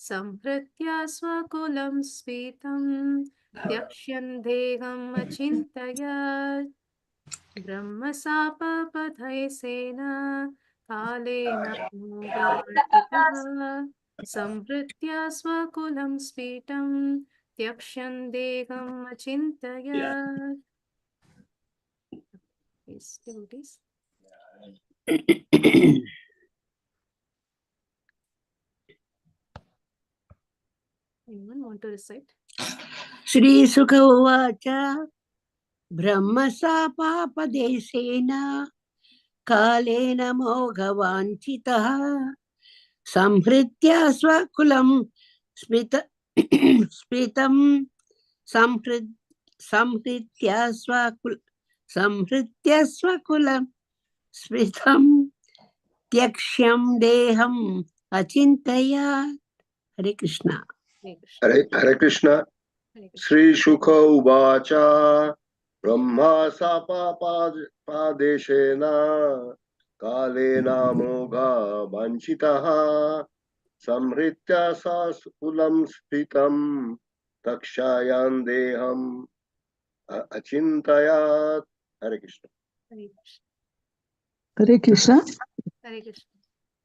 संहृत्य स्वकुलं स्फीतं त्यक्ष्यन् देहम् अचिन्तयत् ब्रह्मसापपथये सेन कालेन मोघवर्जितः संहृत्य स्वकुलं स्फीतं त्यक्ष्यन् देहम् अचिन्तयत्. Please, devotees. Anyone want to recite? Shri Sukha Uvacha Brahmasapapadeseena Kalena Moghavanchitaha Samhritya Swakulam Spritam Samhritya Swakulam Spritam Tyakshyam Deham Achintaya. Hare Krishna. Hare Krishna. Sri Shukha Uvacha Brahma Sapapadeshena Kalena Mogha Vanchitaha Samhritya Saskulam Spitam Takshayan Deham Achintayat. Hare Krishna. Hare Krishna. Hare Krishna.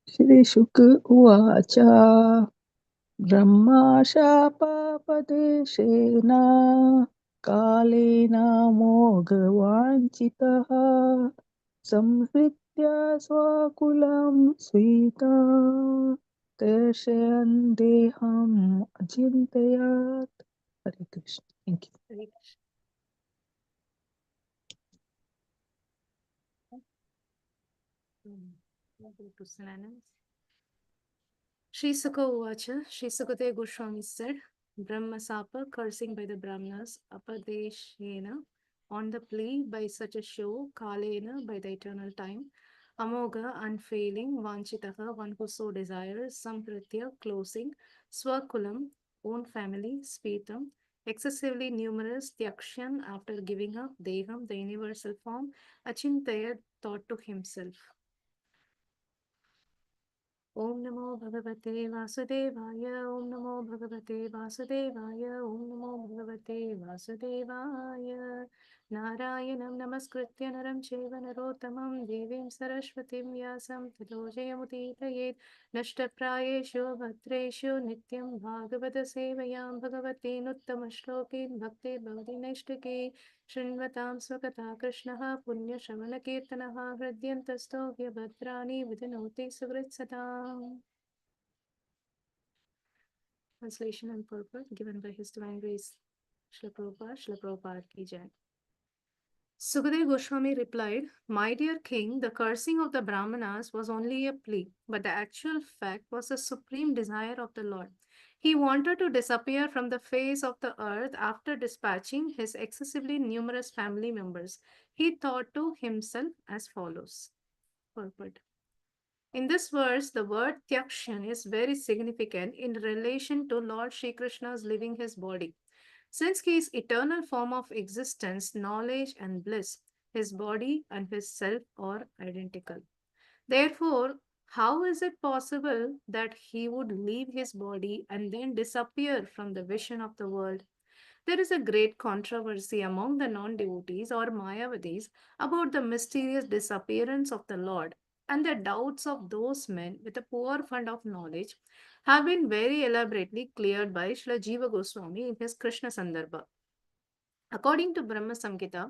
Shri Shukha Uvacha Brahma Shapapadeshena Kalena Moghavanchitaha Samhritya Swakulam Svita Teshan Deham Ajintayat. Hare Krishna. Thank you. Hare Krishna. We'll go to synonyms. Sri Sukha Uvacha, Sri Sukadeva Goswami said, Brahmasapa, cursing by the Brahmanas, Apadeshena, on the plea by such a show, Kalena, by the eternal time, Amoga, unfailing, Vanchitaha, one who so desires, Sampritya, closing, Swakulam, own family, Spitam, excessively numerous, Tyakshan, after giving up, Deham, the universal form, Achintaya, thought to himself. Om Namo Bhagavate Vasudevaya. Om Namo Bhagavate Vasudevaya. Om Namo Bhagavate Vasudevaya. Narayanam Namaskritya Naram Cheva Narottamam Devim Saraswatim Vyasam Tato Jayamutitayet Nashtaprayeshu Bhatreshu Nityam Bhagavata Sevayam Bhagavate Nuttama Shlokin Bhakti Bhavati Neshtake Shrinvatam Swakata Krishnaha Punya Shamana Kirtanaha Hridyantasto Vyabhadrani Vidinoti Sugritsatam. Translation and purport given by His Divine Grace Srila Prabhupada Ki Jai. Sukadeva Goswami replied, My dear king, the cursing of the Brahmanas was only a plea, but the actual fact was the supreme desire of the Lord. He wanted to disappear from the face of the earth after dispatching his excessively numerous family members. He thought to himself as follows. Purport. In this verse, the word Tyakshan is very significant in relation to Lord Shri Krishna's leaving his body. Since he is eternal form of existence, knowledge and bliss, his body and his self are identical. Therefore, how is it possible that he would leave his body and then disappear from the vision of the world? There is a great controversy among the non-devotees or Mayavadis about the mysterious disappearance of the Lord, and the doubts of those men with a poor fund of knowledge have been very elaborately cleared by Srila Jiva Goswami in his Krishna Sandarbha. According to Brahma Samhita,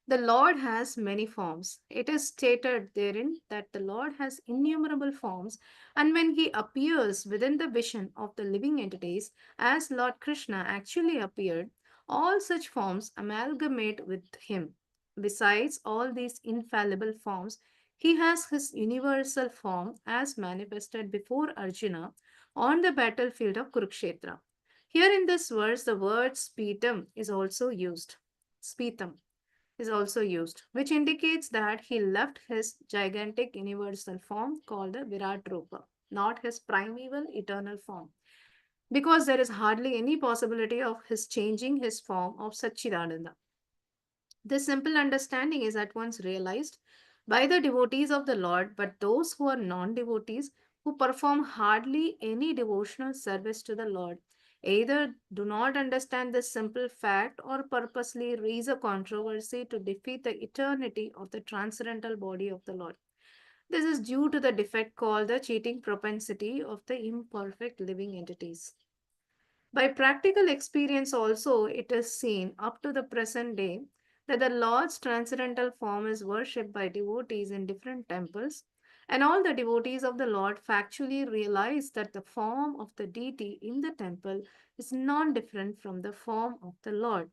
the Lord has many forms. It is stated therein that the Lord has innumerable forms, and when he appears within the vision of the living entities, as Lord Krishna actually appeared, all such forms amalgamate with him. Besides all these infallible forms, he has his universal form as manifested before Arjuna on the battlefield of Kurukshetra. Here in this verse, the word spitam is also used. Spitam is also used, which indicates that he left his gigantic universal form called the Virat Rupa, not his primeval eternal form, because there is hardly any possibility of his changing his form of Satchidananda. This simple understanding is at once realized by the devotees of the Lord, but those who are non devotees who perform hardly any devotional service to the Lord, either do not understand this simple fact or purposely raise a controversy to defeat the eternity of the transcendental body of the Lord. This is due to the defect called the cheating propensity of the imperfect living entities. By practical experience, also, it is seen up to the present day that the Lord's transcendental form is worshipped by devotees in different temples, and all the devotees of the Lord factually realize that the form of the deity in the temple is non different from the form of the Lord.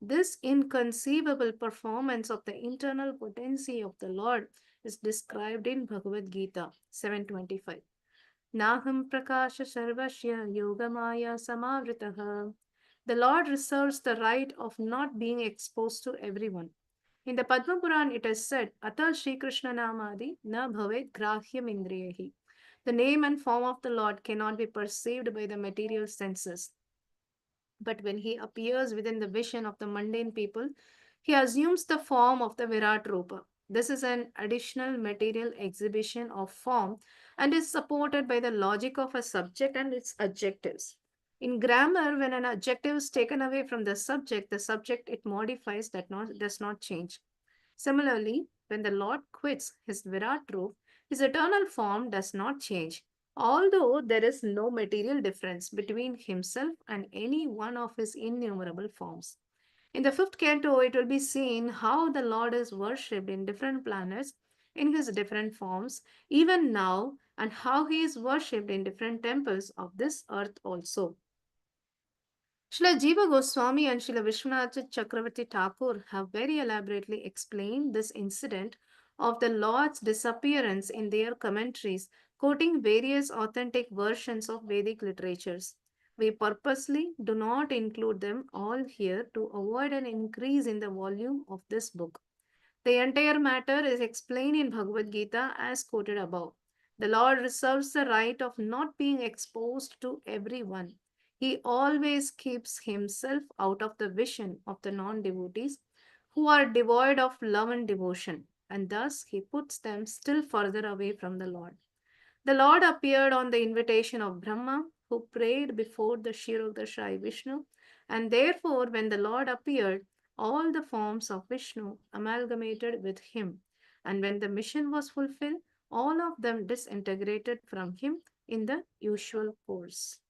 This inconceivable performance of the internal potency of the Lord is described in Bhagavad Gita 7:25. Naham prakasha sarvasya yogamaya samavritah. The Lord reserves the right of not being exposed to everyone. In the Padma Puran, it is said, Atal Shri Krishna Namadi na bhavet grahyam indriyahi. The name and form of the Lord cannot be perceived by the material senses. But when he appears within the vision of the mundane people, he assumes the form of the Virat Rupa. This is an additional material exhibition of form and is supported by the logic of a subject and its adjectives. In grammar, when an adjective is taken away from the subject it modifies does not change. Similarly, when the Lord quits his Virat Rup, his eternal form does not change, although there is no material difference between himself and any one of his innumerable forms. In the fifth canto, it will be seen how the Lord is worshipped in different planets in his different forms, even now, and how he is worshipped in different temples of this earth also. Srila Jiva Goswami and Srila Vishwanath Chakravarti Thakur have very elaborately explained this incident of the Lord's disappearance in their commentaries, quoting various authentic versions of Vedic literatures. We purposely do not include them all here to avoid an increase in the volume of this book. The entire matter is explained in Bhagavad Gita as quoted above. The Lord reserves the right of not being exposed to everyone. He always keeps himself out of the vision of the non devotees who are devoid of love and devotion, and thus he puts them still further away from the Lord. The Lord appeared on the invitation of Brahma, who prayed before the Kshirodashai Vishnu, and therefore, when the Lord appeared, all the forms of Vishnu amalgamated with him, and when the mission was fulfilled, all of them disintegrated from him in the usual course.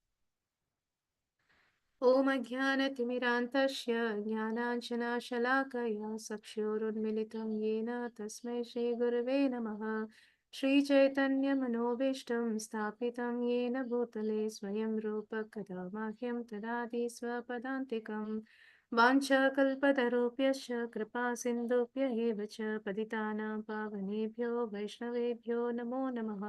ॐ अज्ञानतिमिरान्तस्य ज्ञानाञ्जनशलाकया चक्षुरुन्मिलितं येन तस्मै श्रीगुरवे नमः श्रीचैतन्यमनोभीष्टं स्थापितं येन भूतले स्वयं रूप कदा माह्यं ददाति स्वपदान्तिकं वाञ्छाकल्पतरुभ्यश्च कृपासिन्धुभ्य एव च पतितानां पावनेभ्यो वैष्णवेभ्यो नमो नमः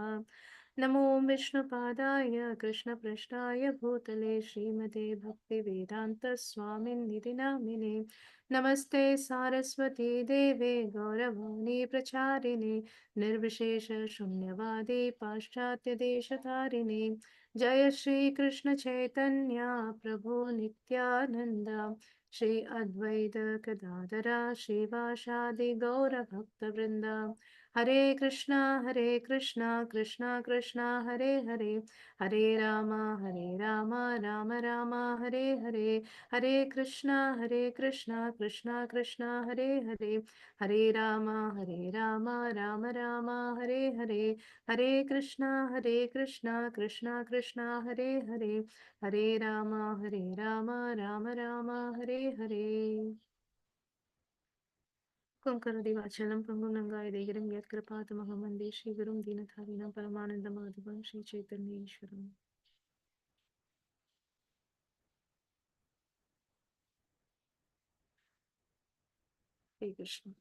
नमो विष्णुपादाय कृष्णपृष्ठाय भूतले श्रीमते भक्तिवेदान्तस्वामिन्निधि नामिने नमस्ते सारस्वती देवे गौरवाणी प्रचारिणे निर्विशेष शून्यवादी पाश्चात्यदेशतारिणे जय श्री कृष्ण चैतन्य प्रभु Nityanand Shri Advaita Gadadhara श्रीवासादि गौरभक्तवृंद Hare Krishna, Krishna Krishna, Hare Hare, Hare Rama, Rama Rama, Hare Hare, Hare Krishna, Krishna Krishna, Hare Hare, Hare Rama, Rama Rama, Hare Hare, Hare Krishna, Krishna Krishna, Hare Hare, Hare Rama, Rama Rama, Hare Hare. Kunkaradivachalam Pangunangaidegirim Yatkripatamaham Shri Gurum Dinatharinam Paramanandamamadhivam Shri Chaitanya Ishwaram. Hare Krishna.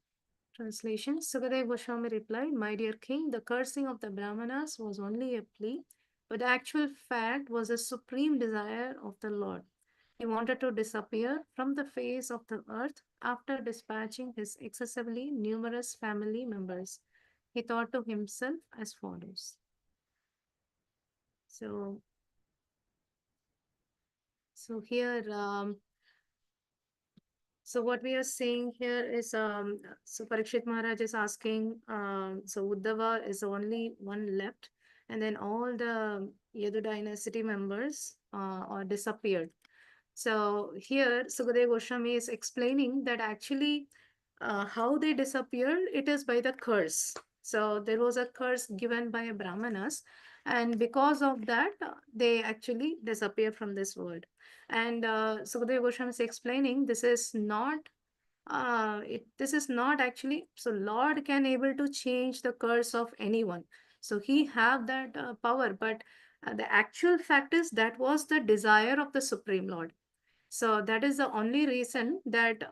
Translation. Sukadeva Goswami replied, My dear king, the cursing of the Brahmanas was only a plea, but the actual fact was a supreme desire of the Lord. He wanted to disappear from the face of the earth after dispatching his excessively numerous family members. He thought to himself as follows. So here, so what we are saying here is, so Parikshit Maharaj is asking, so Uddhava is only one left. and then all the Yadu dynasty members are disappeared. So here Sukadeva Goswami is explaining that actually how they disappeared, it is by the curse. So there was a curse given by a Brahmanas, and because of that, they actually disappear from this world. And Sukadeva Goswami is explaining this is not actually, so Lord can able to change the curse of anyone. So he have that power, but the actual fact is that was the desire of the Supreme Lord. So that is the only reason that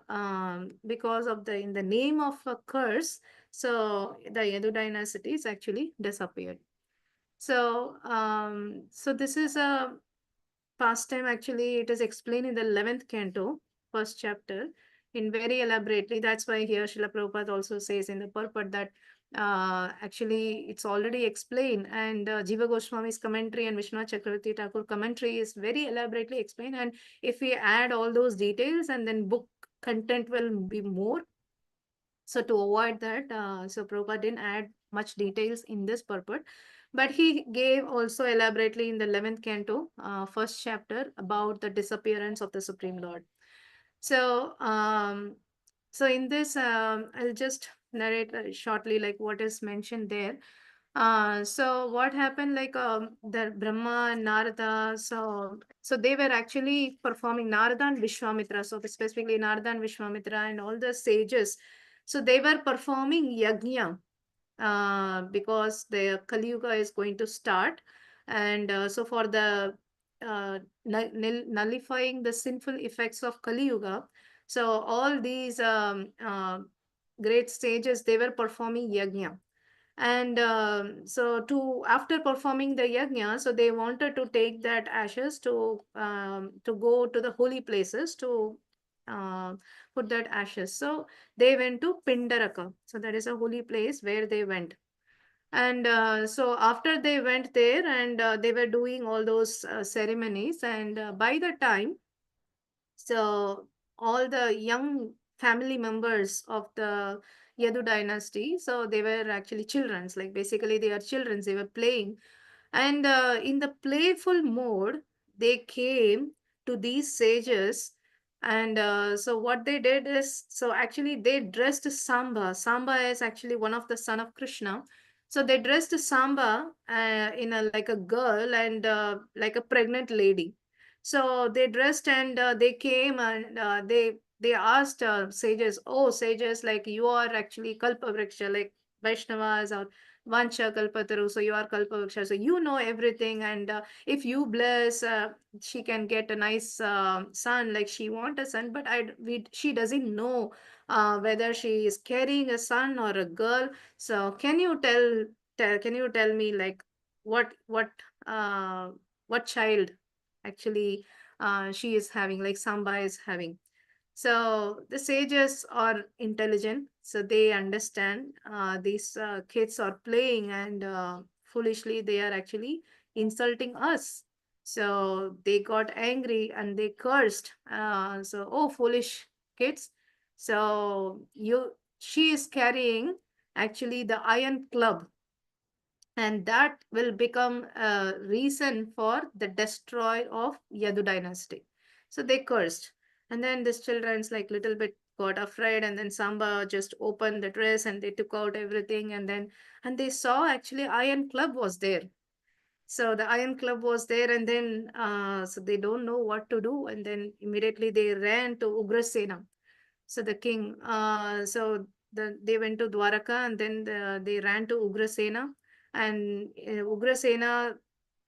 because of the in the name of a curse, so the Yadu dynasty is actually disappeared. So so this is a pastime. Actually, it is explained in the 11th canto, first chapter, in very elaborately. That's why here Srila Prabhupada also says in the purport that actually it's already explained, and Jiva Goswami's commentary and Vishwanath Chakravarti Thakur commentary is very elaborately explained. And if we add all those details, and then book content will be more. So to avoid that, so Prabhupada didn't add much details in this purport, but he gave also elaborately in the 11th canto, first chapter, about the disappearance of the Supreme Lord. So, so in this, I'll just narrate shortly like what is mentioned there. So what happened, like the Brahma and Narada, so they were actually performing, Narada and Vishwamitra, so specifically Narada and Vishwamitra and all the sages, so they were performing yajna because the Kali Yuga is going to start. And so for the nullifying the sinful effects of Kali Yuga, so all these great sages, they were performing yajna. And so to after performing the yajna, so they wanted to take that ashes to go to the holy places to uh, put that ashes. So they went to Pindaraka. So that is a holy place where they went. And so after they went there, and they were doing all those ceremonies, and by the time, so all the young family members of the Yadu dynasty, so they were actually childrens, like basically they are childrens, they were playing. And in the playful mode, they came to these sages. And so what they did is, so actually they dressed Samba. Samba is actually one of the son of Krishna. So they dressed Samba in a like a girl, and like a pregnant lady. So they dressed, and they came, and they asked sages, oh sages, like you are actually Kalpavriksha, like Vaishnavas or Vancha Kalpataru, so you are Kalpavriksha, so you know everything, and if you bless, she can get a nice son, like she want a son, but she doesn't know whether she is carrying a son or a girl. So can you can you tell me, like what what uh, what child actually she is having, like Samba is having. So the sages are intelligent, so they understand these kids are playing, and foolishly they are actually insulting us. So they got angry and they cursed. So, oh, foolish kids. So she is carrying actually the iron club, and that will become a reason for the destroy of Yadu dynasty. So they cursed. And then this children's like little bit got afraid, and then Samba just opened the dress and they took out everything, and they saw actually iron club was there. So the iron club was there, and then so they don't know what to do, and then immediately they ran to Ugrasena. So the king, they went to Dwaraka, and then they ran to Ugrasena. And Ugrasena,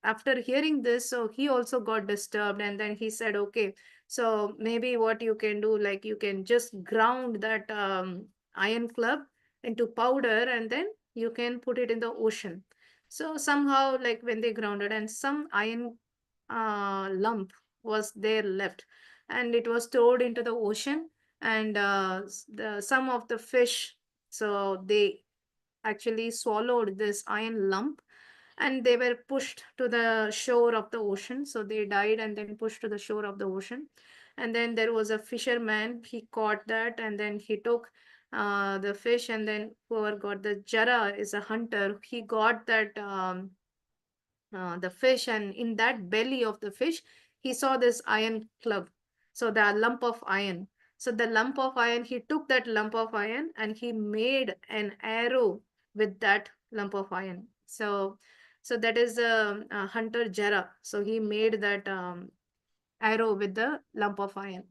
after hearing this, so he also got disturbed, and then he said, okay, so maybe what you can do, like you can just ground that iron club into powder, and then you can put it in the ocean. So somehow, like when they grounded, and some iron lump was there left, and it was stored into the ocean. And some of the fish, so they actually swallowed this iron lump, and they were pushed to the shore of the ocean. So they died and then pushed to the shore of the ocean. And then there was a fisherman, he caught that, and then he took the fish, and then whoever got the jara is a hunter, he got that the fish, and in that belly of the fish, he saw this iron club. So the lump of iron. So the lump of iron, he took that lump of iron and he made an arrow with that lump of iron. So that is a hunter Jara. So he made that arrow with the lump of iron.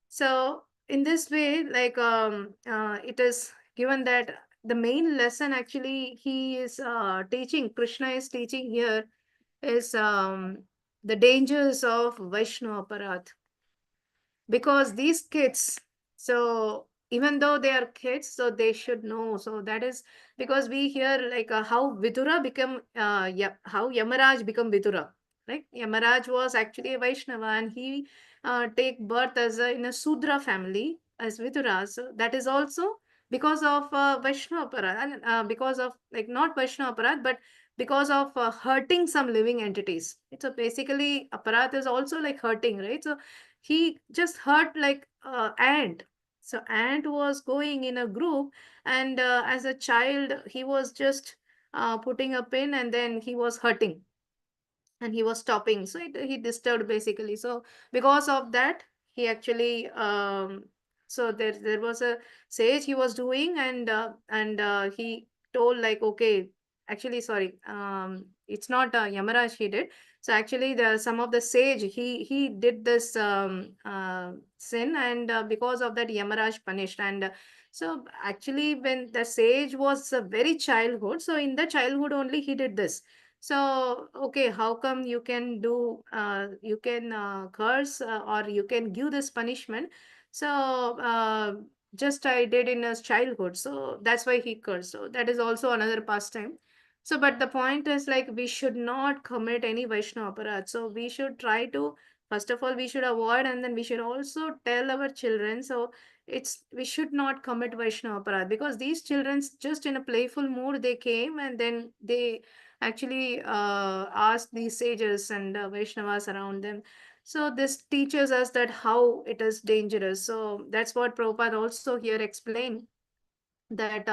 So in this way, like it is given that the main lesson actually he is teaching, Krishna is teaching here, is the dangers of Vaishnava Aparadh. Because these kids, so even though they are kids, so they should know. So that is because we hear like how Vidura become, how Yamaraj become Vidura. Right? Yamaraj was actually a Vaishnava and he take birth as in a Sudra family as Vidura. So that is also because of Vaishnava Aparadh, and because of like not Vaishnava Aparadh, but because of hurting some living entities. So basically, Aparadh is also like hurting, right? So he just hurt like ant. So ant was going in a group, and as a child he was just putting a pin and then he was hurting and he was stopping, so he disturbed basically. So because of that he actually so there was a sage he was doing, and he told like, okay, actually sorry, it's not Yamaraj he did. So actually the some of the sage he did this sin, and because of that Yamaraj punished. And so actually when the sage was a very childhood, so in the childhood only he did this. So, okay, how come you can do, you can curse or you can give this punishment? So, just I did in his childhood. So, that's why he cursed. So, that is also another pastime. So, but the point is like we should not commit any Vaishnava aparat. So, we should try to, first of all, we should avoid, and then we should also tell our children. So, it's we should not commit Vaishnava aparat, because these children just in a playful mood they came and then they actually ask these sages and Vaishnavas around them. So this teaches us that how it is dangerous. So that's what Prabhupada also here explained, that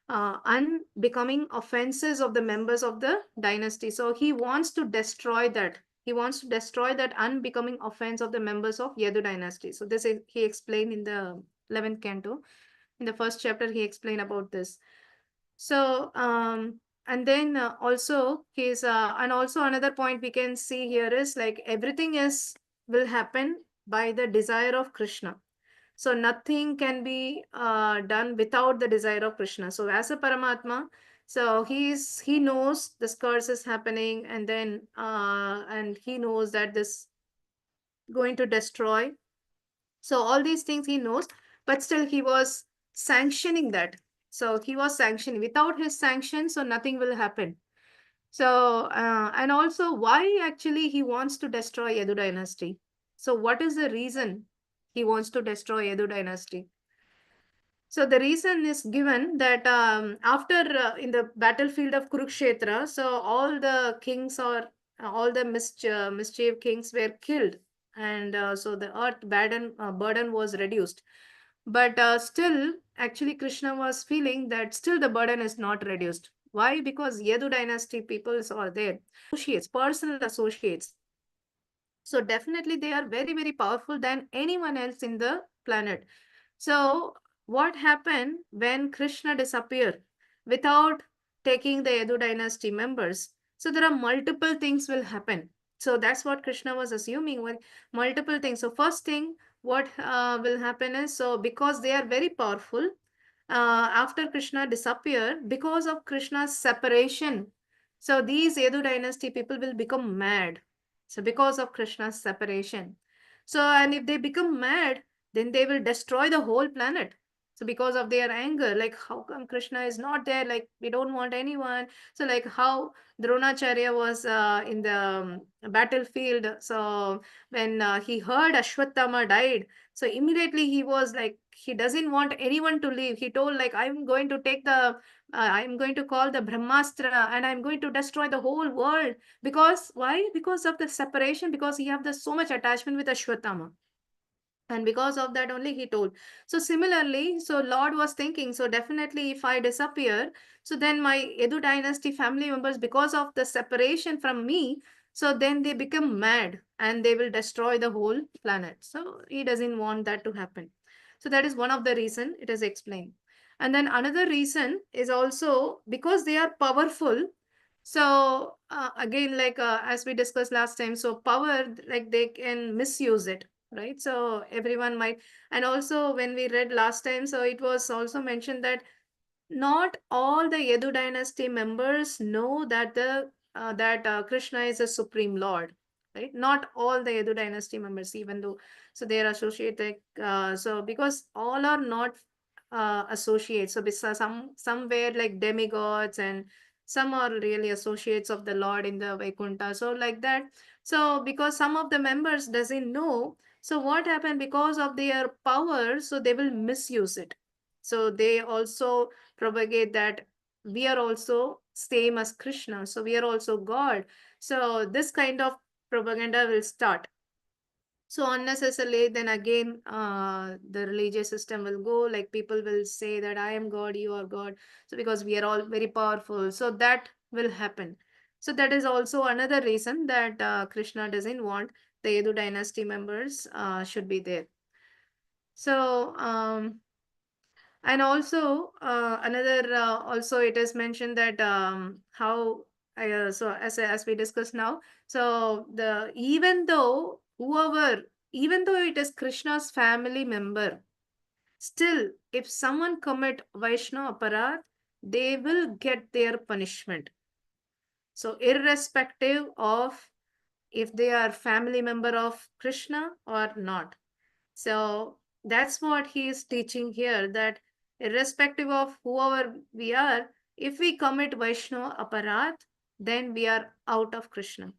unbecoming offenses of the members of the dynasty. So he wants to destroy that. He wants to destroy that unbecoming offense of the members of Yadu dynasty. So this is, he explained in the 11th canto. In the first chapter, he explained about this. So, and then also his, and also another point we can see here is like everything is will happen by the desire of Krishna. So nothing can be done without the desire of Krishna. So as a Paramatma, so he knows this curse is happening, and then and he knows that this going to destroy. So all these things he knows, but still he was sanctioning that. So he was sanctioning. Without his sanction, so nothing will happen. So and also why actually he wants to destroy Yadu dynasty. So what is the reason he wants to destroy Yadu dynasty? So the reason is given that after in the battlefield of Kurukshetra, so all the kings or all the mischief kings were killed, and so the earth burden was reduced. But still, actually, Krishna was feeling that still the burden is not reduced. Why? Because Yadu dynasty peoples are there, associates, personal associates. So definitely they are very, very powerful than anyone else in the planet. So what happened when Krishna disappeared without taking the Yadu dynasty members? So there are multiple things will happen. So that's what Krishna was assuming, with multiple things. So first thing, what will happen is, so because they are very powerful, after Krishna disappeared, because of Krishna's separation, so these Yadu dynasty people will become mad. So because of Krishna's separation. So, and if they become mad, then they will destroy the whole planet. So because of their anger, like how come Krishna is not there? Like we don't want anyone. So like how Dronacharya was in the battlefield. So when he heard Ashwatthama died, so immediately he was like, he doesn't want anyone to leave. He told like, I'm going to take the, I'm going to call the Brahmastra and I'm going to destroy the whole world. Because why? Because of the separation, because he have the so much attachment with Ashwatthama. And because of that only he told. So similarly, so Lord was thinking, so definitely if I disappear, so then my Edu dynasty family members, because of the separation from me, so then they become mad and they will destroy the whole planet. So he doesn't want that to happen. So that is one of the reason it is explained. And then another reason is also because they are powerful. So again, like as we discussed last time, so power, like they can misuse it, right? So everyone might. And also when we read last time, so it was also mentioned that not all the Yadu dynasty members know that Krishna is a supreme lord, right? Not all the Yadu dynasty members, even though so they are associated. So because all are not associates, so somewhere like demigods, and some are really associates of the Lord in the Vaikunta. So like that. So because some of the members doesn't know, so what happened because of their power, so they will misuse it. So they also propagate that we are also same as Krishna, so we are also God. So this kind of propaganda will start. So unnecessarily, then again, the religious system will go, like people will say that I am God, you are God. So because we are all very powerful, so that will happen. So that is also another reason that Krishna doesn't want the Yadu dynasty members should be there. So and also another also it is mentioned that how so as we discussed now, so the even though it is Krishna's family member, still if someone commit Vaishnava aparadh, they will get their punishment. So irrespective of if they are family member of Krishna or not. So that's what he is teaching here, that irrespective of whoever we are, if we commit Vaishnava aparadh, then we are out of Krishna.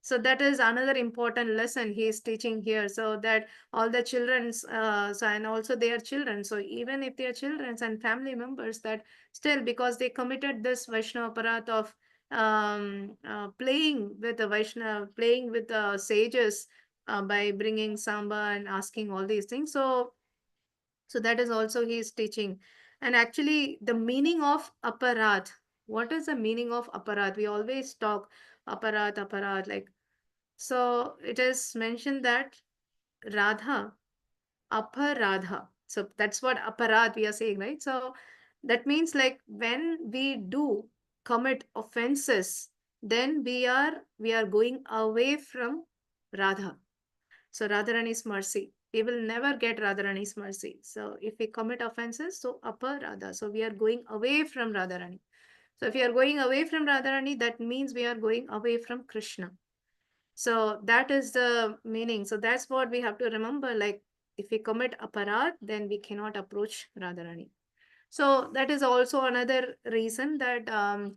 So that is another important lesson he is teaching here. So that all the children's, so and also their children. So even if they are children's and family members, that still because they committed this Vaishnava aparadh of playing with the Vaishnava, playing with the sages by bringing samba and asking all these things. So that is also he is teaching. And actually, the meaning of aparadh. What is the meaning of aparadh? We always talk aparadh, like so it is mentioned that Radha, aparadha. So that's what aparadh we are saying, right? So that means like when we do commit offenses, then we are going away from Radha. So Radharani's mercy. We will never get Radharani's mercy. So if we commit offenses, so aparadha. So we are going away from Radharani. So if we are going away from Radharani, that means we are going away from Krishna. So that is the meaning. So that's what we have to remember. Like if we commit aparadh, then we cannot approach Radharani. So that is also another reason that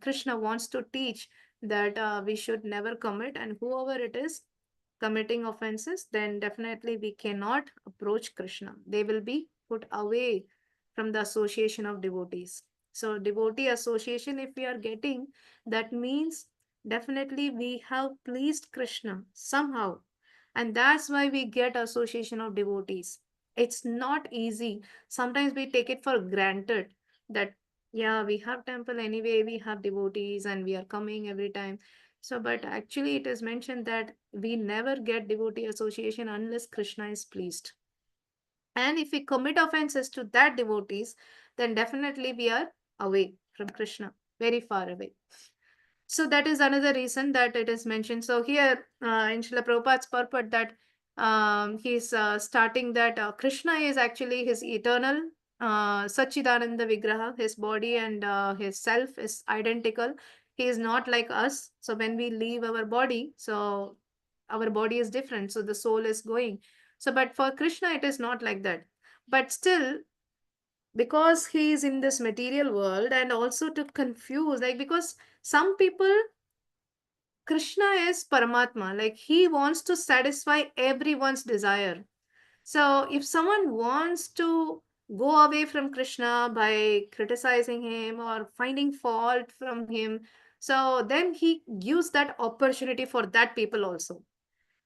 Krishna wants to teach that we should never commit, and whoever it is committing offenses, then definitely we cannot approach Krishna. They will be put away from the association of devotees. So devotee association, if we are getting, that means definitely we have pleased Krishna somehow. And that's why we get association of devotees. It's not easy. Sometimes we take it for granted that, yeah, we have temple anyway, we have devotees and we are coming every time. So, but actually it is mentioned that we never get devotee association unless Krishna is pleased. And if we commit offenses to that devotees, then definitely we are away from Krishna, very far away. So that is another reason that it is mentioned. So here in Srila Prabhupada's purport that he's starting that Krishna is actually his eternal Sachidananda Vigraha, his body and his self is identical. He is not like us. So when we leave our body, so our body is different. So the soul is going. So, but for Krishna, it is not like that. But still, because he is in this material world, and also to confuse, like because some people, Krishna is Paramatma, like he wants to satisfy everyone's desire. So if someone wants to go away from Krishna by criticizing him or finding fault from him, so then he gives that opportunity for that people also.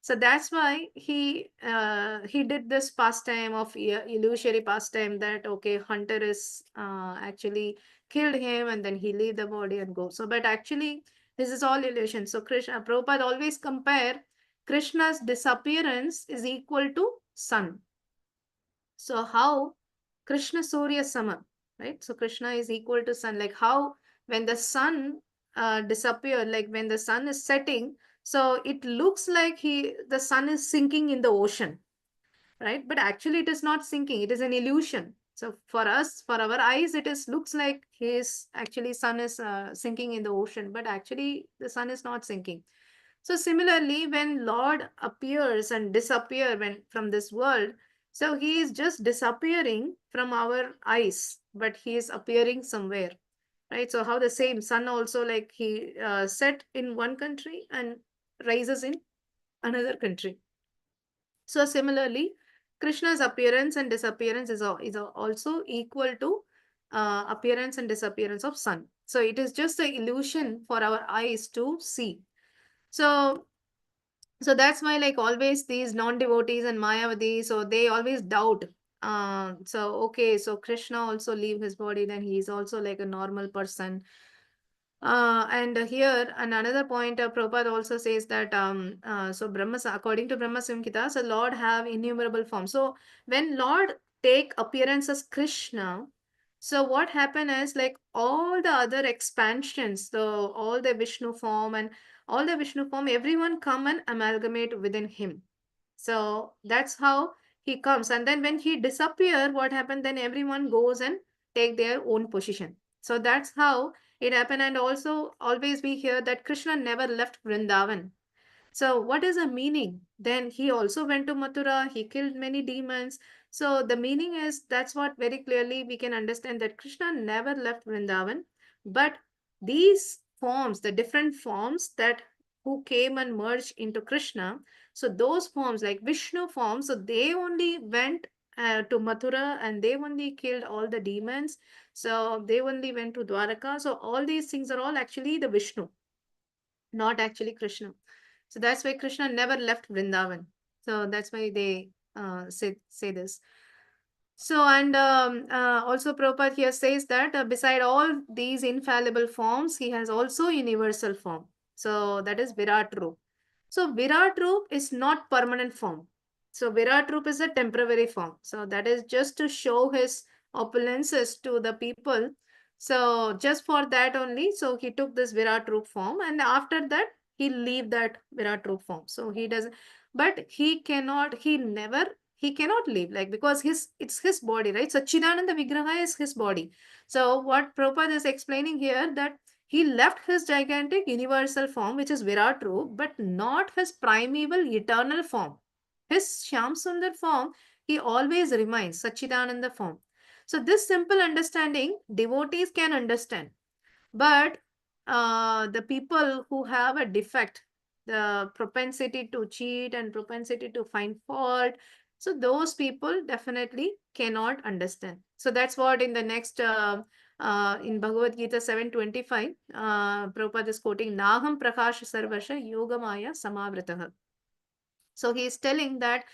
So that's why he did this pastime of illusory pastime, that okay, hunter is actually killed him and then he leave the body and go. So but actually this is all illusion. So Krishna, Prabhupada always compare Krishna's disappearance is equal to sun. So how Krishna Surya Sama, right? So Krishna is equal to sun. Like how when the sun disappear, like when the sun is setting, so it looks like the sun is sinking in the ocean, right? But actually it is not sinking, it is an illusion. So for us, for our eyes, it is looks like his actually sun is sinking in the ocean, but actually the sun is not sinking. So similarly, when Lord appears and disappear when from this world, so he is just disappearing from our eyes, but he is appearing somewhere, right? So how the same sun also, like he set in one country and rises in another country. So similarly, Krishna's appearance and disappearance is also equal to appearance and disappearance of sun. So it is just an illusion for our eyes to see. So that's why like always these non-devotees and Mayavadi, so they always doubt. So okay, so Krishna also leave his body, then he is also like a normal person. And here, and another point, Prabhupada also says that so Brahma, according to Brahma Samhita, so Lord have innumerable forms. So when Lord take appearance as Krishna, so what happened is like all the other expansions, so all the Vishnu form and all the Vishnu form, everyone come and amalgamate within him. So that's how he comes. And then when he disappear, what happened? Then everyone goes and take their own position. So that's how it happened. And also always we hear that Krishna never left Vrindavan. So what is the meaning? Then he also went to Mathura, he killed many demons. So the meaning is that's what very clearly we can understand, that Krishna never left Vrindavan, but these forms, the different forms that who came and merged into Krishna, so those forms like Vishnu forms, so they only went to Mathura and they only killed all the demons. So they only went to Dwaraka. So all these things are all actually the Vishnu, not actually Krishna. So that's why Krishna never left Vrindavan. So that's why they say this. So, and also Prabhupada here says that beside all these infallible forms, he has also universal form. So that is Virat Roop. So Virat Roop is not permanent form. So Virat Roop is a temporary form. So that is just to show his opulences to the people. So just for that only, so he took this Virat Roop form, and after that he leave that Virat Roop form. So he doesn't, but he cannot leave, like because it's his body, right? So Chidananda Vigraha is his body. So what Prabhupada is explaining here, that he left his gigantic universal form, which is Virat Roop, but not his primeval eternal form. His Shyam Sundar form, he always remains Sachidananda form. So this simple understanding, devotees can understand. But the people who have a defect, the propensity to cheat and propensity to find fault, so those people definitely cannot understand. So that's what in the next in Bhagavad Gita 7:25, Prabhupada is quoting, Naham Prakash Sarvasha Yogamaya Samavritah. So he is telling that,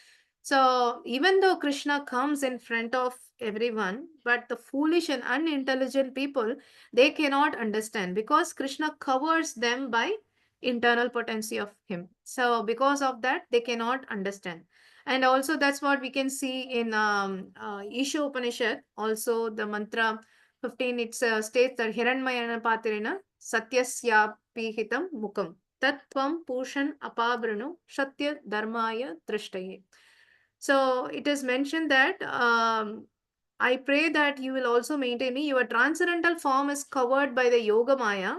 so even though Krishna comes in front of everyone, but the foolish and unintelligent people, they cannot understand because Krishna covers them by internal potency of him. So because of that, they cannot understand. And also that's what we can see in Isha Upanishad. Also the mantra 15, it states that Hiranmayana Patirina Satyasyapi Hitam Mukam. Tattvam Pushan Apabranu Shatya Dharmaya Drishtaye. So it is mentioned that I pray that you will also maintain me. Your transcendental form is covered by the Yoga Maya.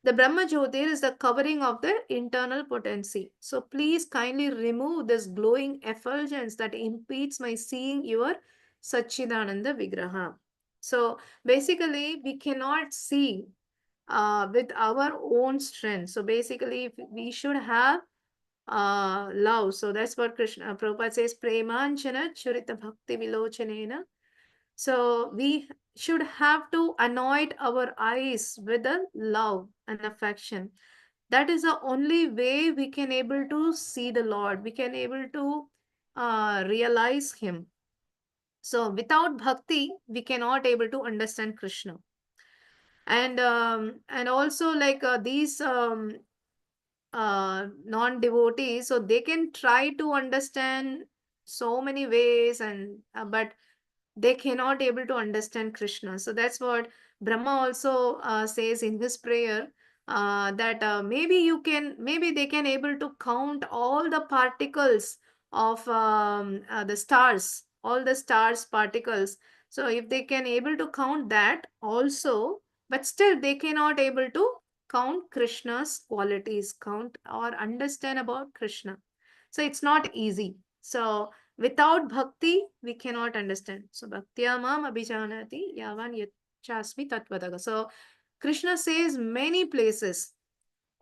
The Brahma Jyotir is the covering of the internal potency. So please kindly remove this glowing effulgence that impedes my seeing your Sachidananda Vigraha. So basically, we cannot see with our own strength. So basically, we should have love. So that's what Krishna Prabhupada says, Premanchana Churita Bhakti Vilochanena. So we should have to anoint our eyes with a love and affection. That is the only way we can able to see the Lord. We can able to realize Him. So without bhakti, we cannot able to understand Krishna. And also like these non-devotees, so they can try to understand so many ways, and but they cannot able to understand Krishna. So that's what Brahma also says in his prayer, that maybe they can able to count all the particles of the stars, all the stars particles. So if they can able to count that also, but still they cannot able to count Krishna's qualities, count or understand about Krishna. So it's not easy. So without bhakti, we cannot understand. So bhaktya mam abhijanati yavan yachasmi tatvadaga. So Krishna says many places,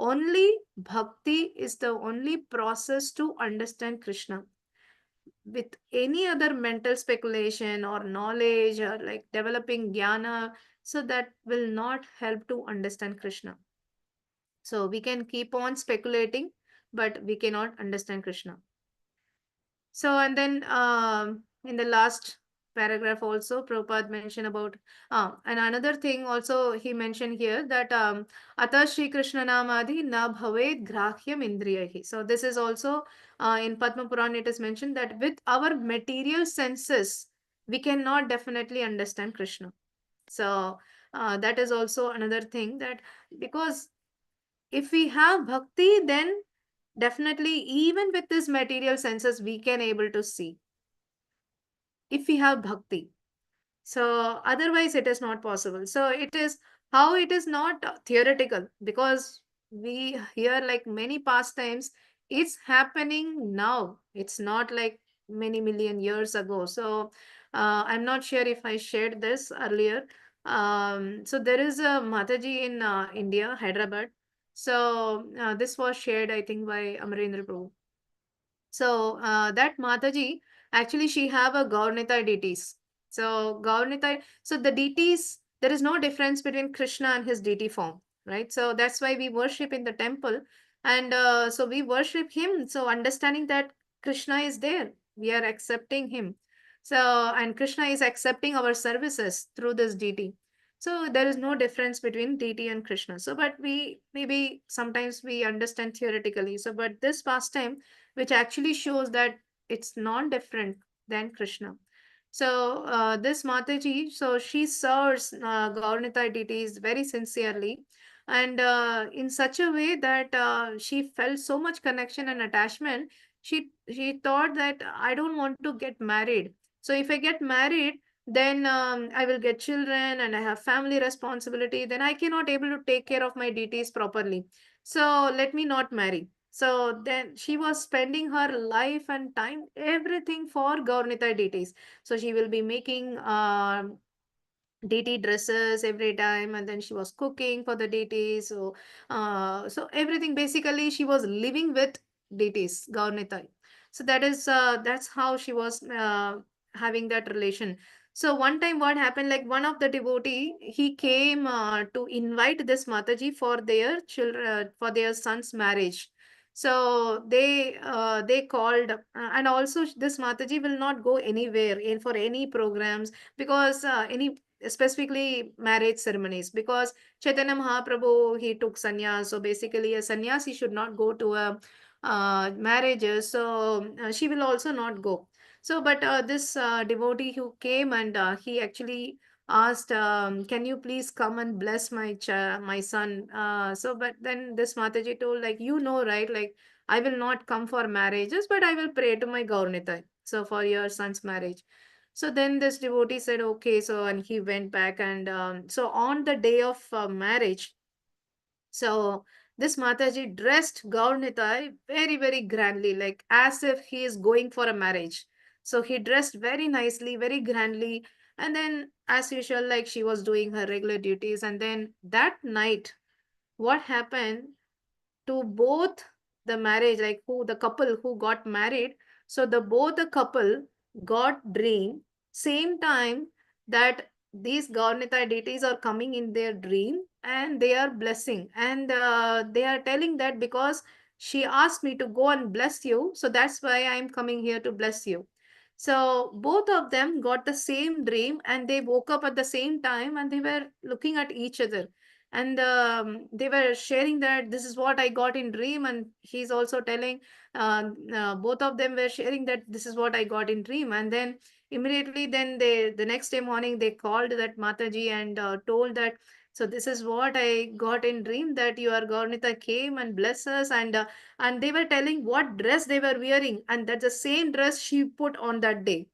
only bhakti is the only process to understand Krishna. With any other mental speculation or knowledge or like developing jnana, so that will not help to understand Krishna. So we can keep on speculating, but we cannot understand Krishna. So, and then in the last paragraph also, Prabhupada mentioned about, and another thing also he mentioned here that Ata Shri Krishna Namadi na bhaved grahyam indriyahi. So this is also in Padma Puran it is mentioned that with our material senses, we cannot definitely understand Krishna. So that is also another thing, that because if we have bhakti, then definitely even with this material senses we can able to see, if we have bhakti. So otherwise it is not possible. So it is how it is not theoretical, because we hear like many pastimes, it's happening now, it's not like many million years ago. So I'm not sure if I shared this earlier. So there is a Mataji in India, Hyderabad. So this was shared I think by Amarendra Prabhu. So that Mataji, actually she have a Gaurnita deities. So Gaurnita, so the deities, there is no difference between Krishna and his deity form, right? So that's why we worship in the temple, and so we worship him. So understanding that Krishna is there, we are accepting him. So and Krishna is accepting our services through this deity. So there is no difference between deity and Krishna. So, but we maybe sometimes we understand theoretically. So, but this pastime which actually shows that it's not different than Krishna. So this Mataji, so she serves Gauranitai deities very sincerely, and in such a way that she felt so much connection and attachment. She thought that I don't want to get married. So if I get married, then I will get children and I have family responsibility. Then I cannot able to take care of my deities properly. So let me not marry. So then she was spending her life and time, everything for Gaurnita deities. So she will be making deity dresses every time, and then she was cooking for the deities. So, so everything basically she was living with deities, Gaurnita. So that's how she was having that relation. So one time what happened, like one of the devotee, he came to invite this Mataji for their children, for their son's marriage. So they called, and also this Mataji will not go anywhere in for any programs, because any specifically marriage ceremonies, because Chaitanya Mahaprabhu he took sannyas. So basically a sannyasi should not go to a marriages. So she will also not go. So but this devotee who came, and he actually asked, can you please come and bless my son. So but then this Mataji told, like, you know, right, like I will not come for marriages, but I will pray to my Gaurnitai, so for your son's marriage. So then this devotee said, okay. So, and he went back, and so on the day of marriage, so this Mataji dressed Gaurnitai very, very grandly, like as if he is going for a marriage. So he dressed very nicely, very grandly. And then, as usual, like she was doing her regular duties. And then that night, what happened to both the marriage, like who the couple who got married, so the both the couple got dream same time that these Gaurnita deities are coming in their dream, and they are blessing, and they are telling that because she asked me to go and bless you, so that's why I'm coming here to bless you. So both of them got the same dream, and they woke up at the same time, and they were looking at each other, and they were sharing that this is what I got in dream, and he's also telling, both of them were sharing that this is what I got in dream. And then immediately, then they, the next day morning, they called that Mataji and told that, so this is what I got in dream, that your Gaurnita came and blessed us, and they were telling what dress they were wearing, and that's the same dress she put on that day,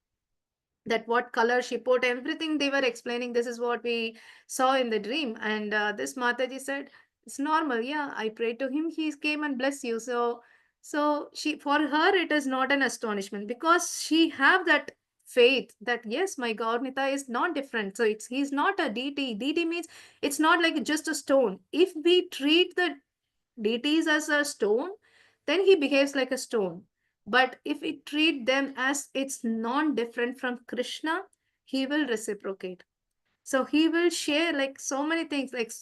that what color she put, everything they were explaining, this is what we saw in the dream. And this Mataji said, it's normal, yeah, I prayed to him, he came and blessed you. So she, for her it is not an astonishment, because she have that faith that yes, my Gaurnita is not different. So it's, he's not a deity means it's not like just a stone. If we treat the deities as a stone, then he behaves like a stone. But if we treat them as it's non-different from Krishna, he will reciprocate. So he will share like so many things, like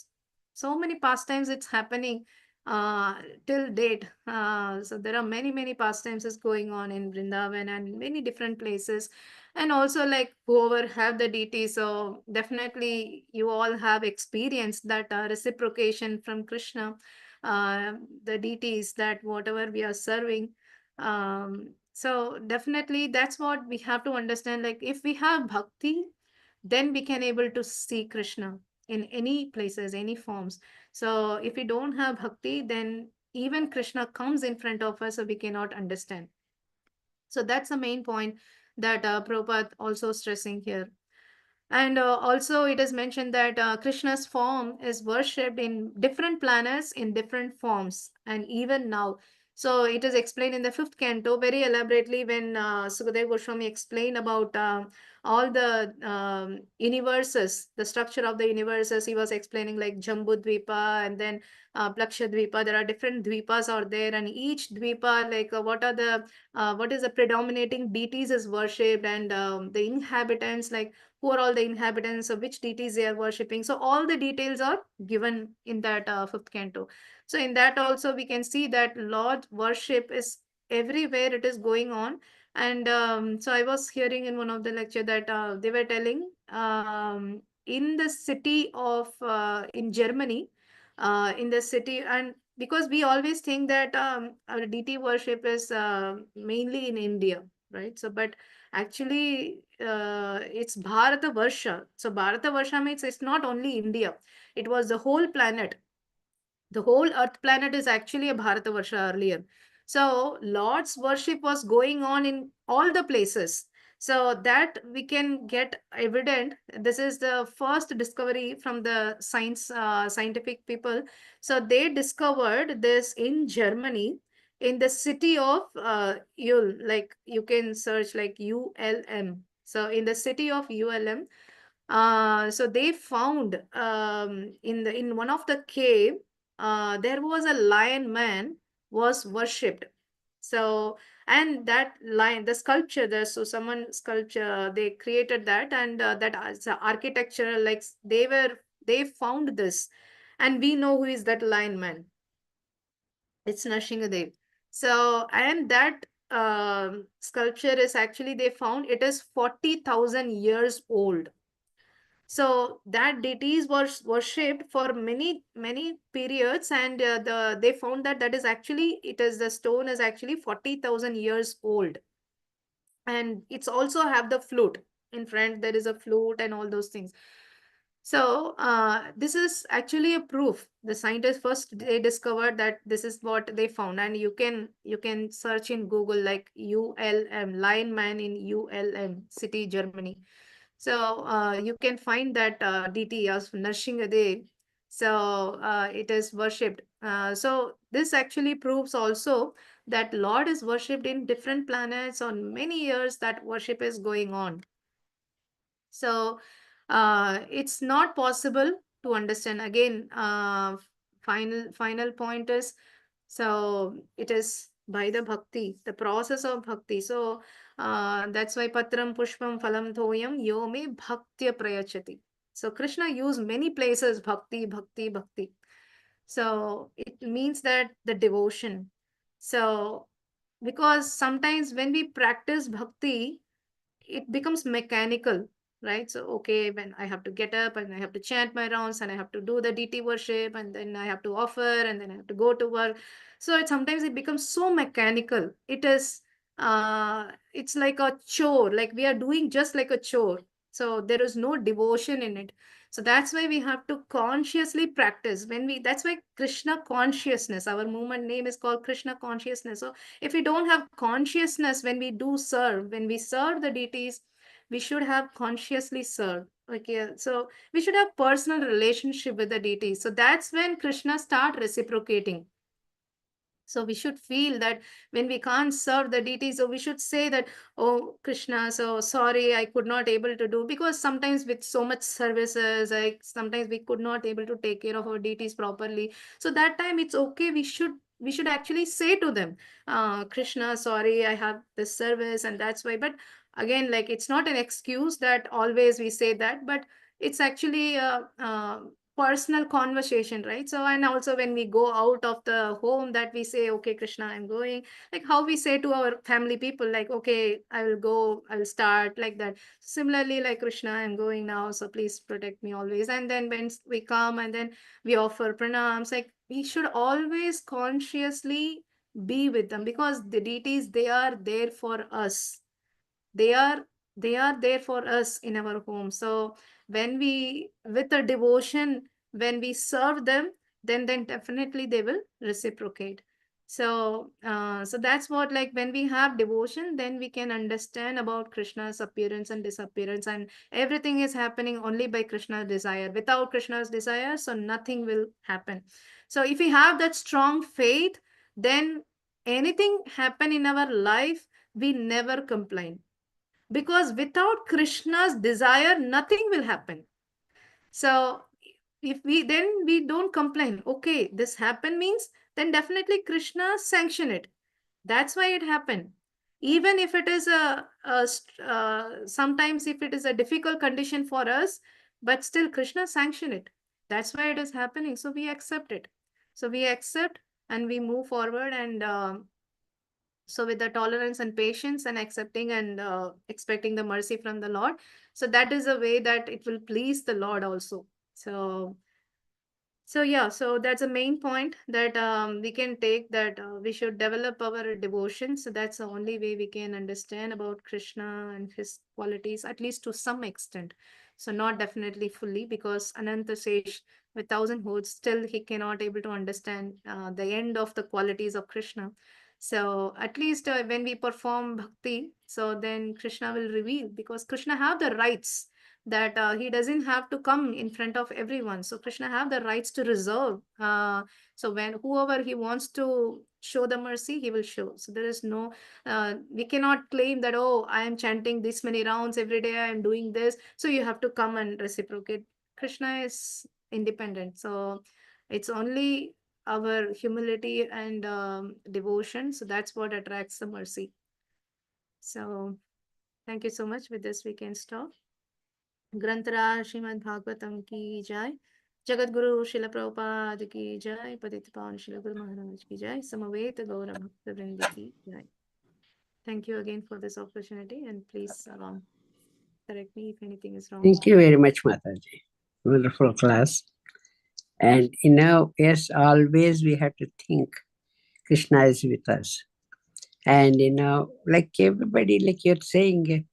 so many pastimes it's happening uh till date. So there are many pastimes is going on in Vrindavan and many different places. And also like whoever have the deity, so definitely you all have experienced that reciprocation from Krishna, uh, the deities, that whatever we are serving. So definitely that's what we have to understand, like if we have bhakti, then we can able to see Krishna in any places, any forms. So if we don't have bhakti, then even Krishna comes in front of us, so we cannot understand. So that's the main point that Prabhupada also stressing here. And also, it is mentioned that Krishna's form is worshipped in different planets in different forms, and even now. So it is explained in the fifth canto very elaborately when Sukadeva Goswami explained about all the universes, the structure of the universes. He was explaining like Jambu Dvipa and then Plaksha Dvipa. There are different dvipas out there, and each dvipa, like what is the predominating deities is worshipped, and the inhabitants, like who are all the inhabitants, of which deities they are worshipping. So all the details are given in that fifth canto. So in that also we can see that Lord worship is everywhere, it is going on. And so I was hearing in one of the lecture that they were telling in the city of in Germany, in the city, and because we always think that our deity worship is mainly in India, right? So but actually, it's Bharata Varsha. So Bharata Varsha means it's not only India. It was the whole planet. The whole Earth planet is actually a Bharata Varsha earlier. So Lord's worship was going on in all the places. So that we can get evident. This is the first discovery from the scientific people. So they discovered this in Germany, in the city of Ulm. Like you can search like ULM. So in the city of ULM, so they found in the in one of the cave, there was a lion man was worshipped. So, and that lion, the sculpture, the so someone sculpture, they created that, and that as a architectural, like they found this, and we know who is that lion man. It's Nrsingadev. So, and that sculpture is actually they found it is 40,000 years old. So that deities was worshipped for many periods, and they found that that is actually, it is, the stone is actually 40,000 years old, and it's also have the flute in front. There is a flute and all those things. So this is actually a proof. The scientists first they discovered that this is what they found, and you can search in Google like ULM, Lion Man in ULM city, Germany. So you can find that deity as Narsingadev. So it is worshipped. So this actually proves also that Lord is worshipped in different planets on many years. That worship is going on. So it's not possible to understand. Again, final point is, so it is by the bhakti, the process of bhakti. So that's why patram pushpam phalam thoyam yo me bhaktya prayachati. So Krishna used many places bhakti, bhakti, bhakti. So it means that the devotion. So because sometimes when we practice bhakti, it becomes mechanical, right? So okay, when I have to get up and I have to chant my rounds and I have to do the DT worship and then I have to offer and then I have to go to work. So sometimes it becomes so mechanical. It's like a chore, like we are doing just like a chore. So there is no devotion in it. So that's why we have to consciously practice. That's why Krishna consciousness, our movement name is called Krishna consciousness. So if we don't have consciousness when we do serve, when we serve the deities, we should have consciously served. Okay, so we should have personal relationship with the deities. So that's when Krishna start reciprocating. So we should feel that when we can't serve the deities, so we should say that, oh Krishna, so sorry, I could not able to do, because sometimes with so much services, like sometimes we could not able to take care of our deities properly. So that time it's okay. We should actually say to them, Krishna, sorry, I have this service, and that's why. But again, like it's not an excuse that always we say that, but it's actually a personal conversation, right? So and also when we go out of the home, that we say, okay Krishna, I'm going, like how we say to our family people, like okay, I will go, I will start, like that. Similarly, like Krishna, I'm going now, so please protect me always. And then when we come and then we offer pranams, like we should always consciously be with them, because the deities, they are there for us. They are they are there for us in our home. So when we with a devotion, when we serve them, then definitely they will reciprocate. So that's what, like when we have devotion, then we can understand about Krishna's appearance and disappearance, and everything is happening only by Krishna's desire. Without Krishna's desire, so nothing will happen. So if we have that strong faith, then anything happen in our life, we never complain, because without Krishna's desire, nothing will happen. So if we then we don't complain, okay, this happened means then definitely Krishna sanction it. That's why it happened. Even if it is sometimes if it is a difficult condition for us, but still Krishna sanction it. That's why it is happening. So we accept it. So we accept and we move forward, and so with the tolerance and patience and accepting and expecting the mercy from the Lord, so that is a way that it will please the Lord also. So yeah, so that's a main point that we can take, that we should develop our devotion. So that's the only way we can understand about Krishna and his qualities, at least to some extent. So not definitely fully, because Ananta says with thousand hoods, still he cannot able to understand the end of the qualities of Krishna. So at least when we perform bhakti, so then Krishna will reveal, because Krishna have the rights that he doesn't have to come in front of everyone. So Krishna have the rights to reserve. So when whoever he wants to show the mercy, he will show. So there is no, we cannot claim that, oh, I am chanting this many rounds every day, I am doing this, so you have to come and reciprocate. Krishna is independent. So it's only our humility and devotion. So that's what attracts the mercy. So thank you so much. With this, we can stop. ग्रंथराज Shrimad Bhagavatam की जय। जगत गुरु शिल प्रभुपाद की जय। पतित पावन शिल गुरु महाराज की जय। समवेत गौर भक्त वृंद की जय। Thank you again for this opportunity, and please correct me if anything is wrong. Thank you very much, Mataji. Wonderful class. And yes, always we have to think Krishna is with us. And like everybody, like you're saying,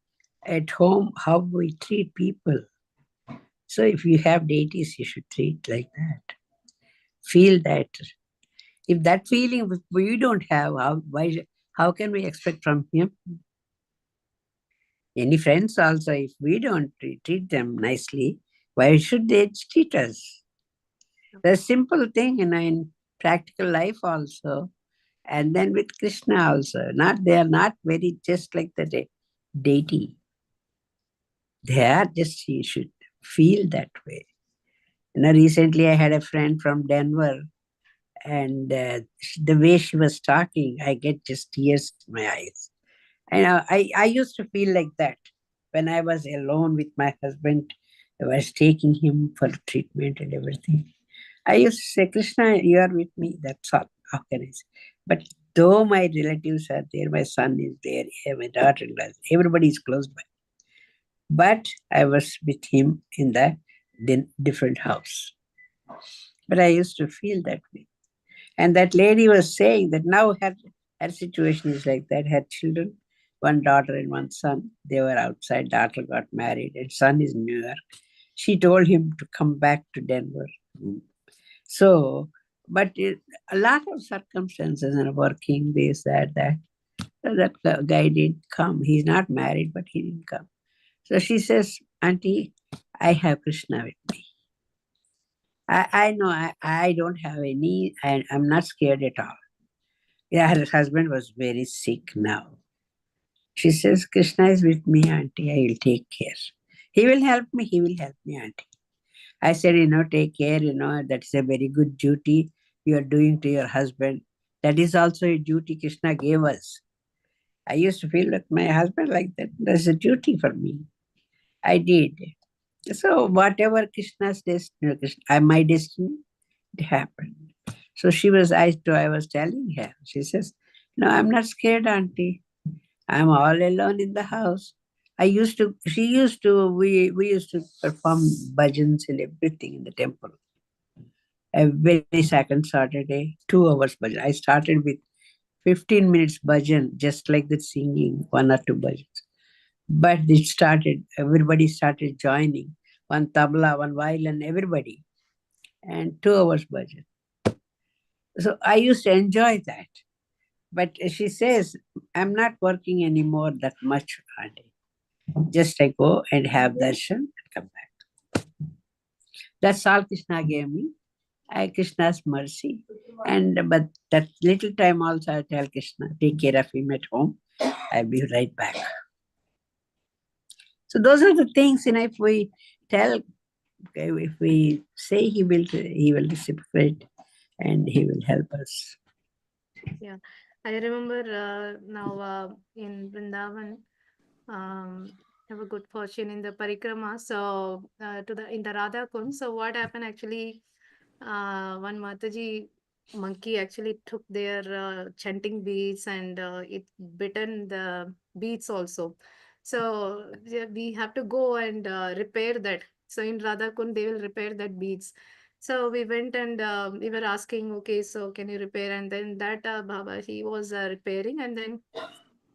at home, how we treat people. So if you have deities, you should treat like that. Feel that. If that feeling we don't have, how can we expect from him? Any friends also, if we don't treat them nicely, why should they treat us? The simple thing, in practical life also, and then with Krishna also. They are not very just like the deity. They are just, you should feel that way. Recently I had a friend from Denver, and the way she was talking, I get just tears in my eyes. I used to feel like that when I was alone with my husband I was taking him for treatment and everything. I used to say, Krishna, you are with me. That's all. How can I say? But though my relatives are there, my son is there, my daughter-in-law, everybody is close by. But I was with him in the different house. But I used to feel that way. And that lady was saying that now her situation is like that. Her children, one daughter and one son, they were outside. Daughter got married and son is in New York. She told him to come back to Denver. So, but a lot of circumstances and working this, that. So that guy didn't come. He's not married, but he didn't come. So she says, Auntie, I have Krishna with me. I know I don't have any, and I'm not scared at all. Yeah, her husband was very sick now. She says, Krishna is with me, Auntie. I will take care. He will help me. He will help me, Auntie. I said, take care. That's a very good duty you are doing to your husband. That is also a duty Krishna gave us. I used to feel that my husband like that. That's a duty for me. I did. So whatever Krishna's destiny, my destiny, it happened. So I was telling her, she says, no, I'm not scared, Auntie. I'm all alone in the house. We used to perform bhajans and everything in the temple. Every second Saturday, 2 hours bhajan. I started with 15 minutes bhajan, just like that singing, 1 or 2 bhajans. But everybody started joining. One tabla, one violin, everybody. And 2 hours bhajan. So I used to enjoy that. But she says, I'm not working anymore that much, Auntie. Just I go and have darshan and come back. That's all Krishna gave me. Krishna's mercy. But that little time also I tell Krishna, take care of him at home. I'll be right back. So those are the things, if we tell, if we say he will reciprocate and he will help us. Yeah, I remember now in Vrindavan, have a good fortune in the parikrama. So in the Radha Kund. So what happened actually? One Mataji monkey actually took their chanting beads and it bitten the beads also. So we have to go and repair that. So in Radha Kund, they will repair that beads. So we went and we were asking, okay, so can you repair? And then that Baba, he was repairing, and then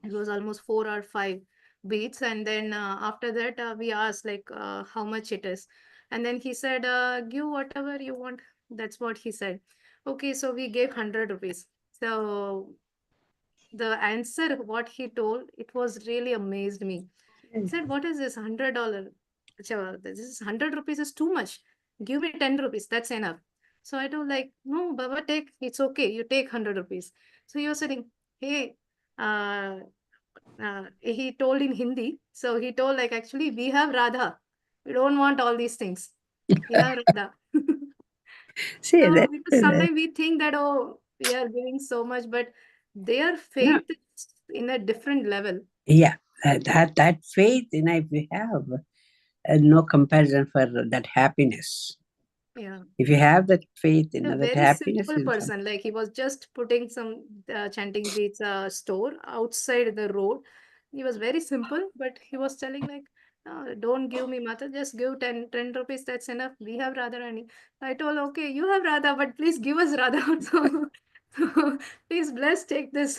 it was almost 4 or 5 beats. And then after that, we asked like how much it is. And then he said, give whatever you want. That's what he said. Okay, so we gave 100 rupees. So the answer, what he told, it was really amazed me. He said, what is this $100? This is 100 rupees is too much. Give me 10 rupees. That's enough. So I told like, no, Baba, it's okay. You take 100 rupees. So he was saying, hey, uh, he told in Hindi. So he told like, actually, we have Radha. We don't want all these things. We have Radha. See, So that, because sometimes we think that, oh, we are giving so much, but their no, faith is in a different level. yeah, that faith, if we have no comparison for that happiness. Yeah. If you have that faith, A that very happiness simple is something. person. Like he was just putting some chanting beads store outside the road. He was very simple, but he was telling like, don't give me Mata, just give 10 rupees. That's enough. We have Radharani. I told, okay, you have Radha, but please give us Radha also. So please bless, take this.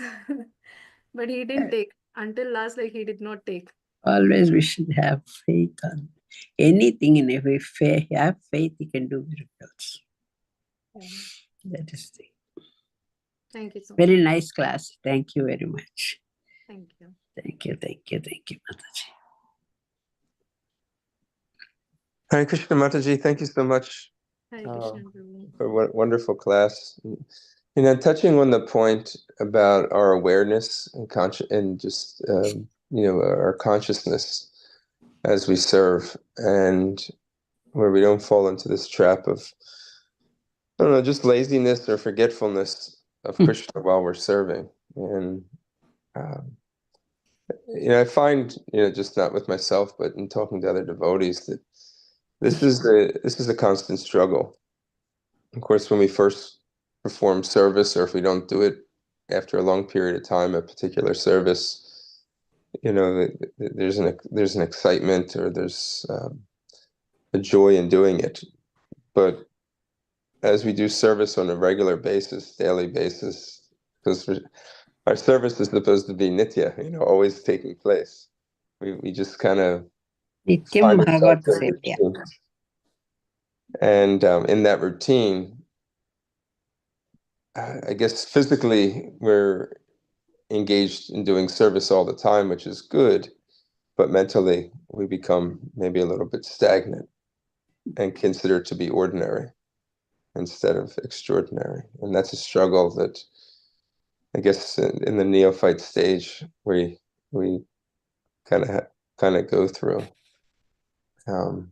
But he didn't take until last, like he did not take. Always we should have faith on anything, and if we have faith, you can do miracles. Yeah. That is the Thank you so very much. nice class. Thank you very much. Thank you. Thank you, Mataji. Hare Krishna Mataji, thank you so much Hare Krishna, Prabhu. for a wonderful class. Touching on the point about our awareness and just our consciousness as we serve, and where we don't fall into this trap of, I don't know, just laziness or forgetfulness of Krishna while we're serving. And I find, just not with myself, but in talking to other devotees, that This is a constant struggle. Of course, when we first perform service, or if we don't do it after a long period of time, a particular service, there's an excitement, or there's a joy in doing it. But as we do service on a regular basis, daily basis, because our service is supposed to be nitya, always taking place. We just kind of Nityam find ourselves Bhagavat in a Sevya. routine. And in that routine, I guess physically we're engaged in doing service all the time, which is good, but mentally we become maybe a little bit stagnant and consider it to be ordinary instead of extraordinary. And that's a struggle that I guess in the neophyte stage we kind of go through. Um,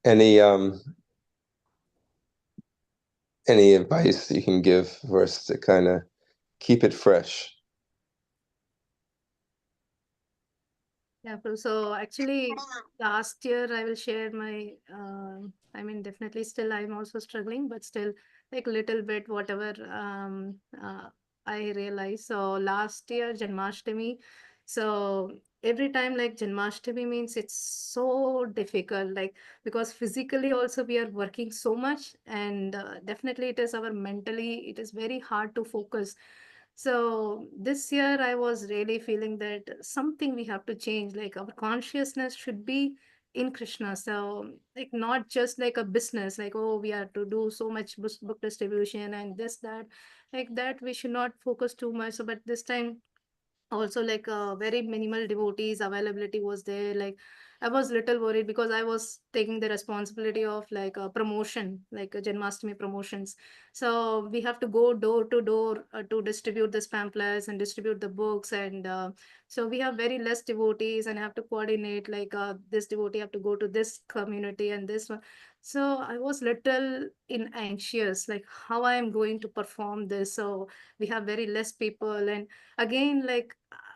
any advice you can give for us to kind of keep it fresh? Yeah, so actually last year I will share my, I mean, definitely still I'm also struggling, but still like little bit, whatever I realize. So last year, Janmashtami, so every time like Janmashtami means it's so difficult, like because physically also we are working so much, and definitely it is our mentally, it is very hard to focus. So this year I was really feeling that something we have to change, like our consciousness should be in Krishna. So like not just like a business, like oh we have to do so much book distribution and this, that, like that we should not focus too much. So but this time also like very minimal devotees availability was there, like I was little worried because I was taking the responsibility of like a promotion, like a Janmashtami promotions. So we have to go door to door to distribute this pamphlets and distribute the books, and so we have very less devotees and have to coordinate, like this devotee have to go to this community and this one. So I was little in anxious, like how I am going to perform this. So we have very less people, and again like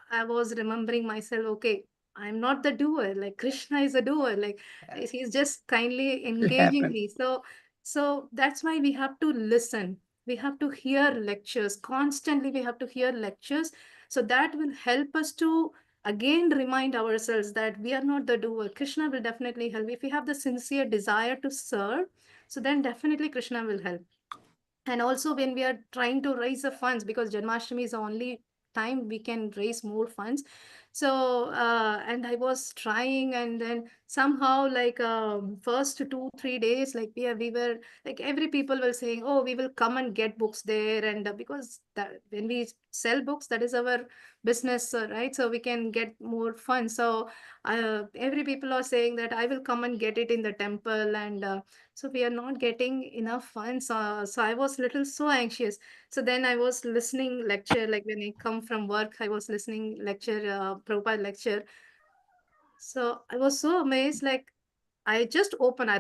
I was remembering myself, okay, I'm not the doer, like Krishna is a doer, like he's just kindly Will engaging happen. me. So that's why we have to listen, we have to hear lectures constantly, we have to hear lectures, so that will help us to again remind ourselves that we are not the doer. Krishna will definitely help if we have the sincere desire to serve, so then definitely Krishna will help. And also when we are trying to raise the funds, because Janmashtami is the only time we can raise more funds. So and I was trying, and then somehow like first 2 3 days, like we were like every people were saying, oh we will come and get books there, and because that when we sell books, that is our business, right? So we can get more funds. So every people are saying that I will come and get it in the temple, and so we are not getting enough funds. So I was little so anxious. So then I was listening lecture, like when I come from work, I was listening lecture, Prabhupada lecture. So I was so amazed, like I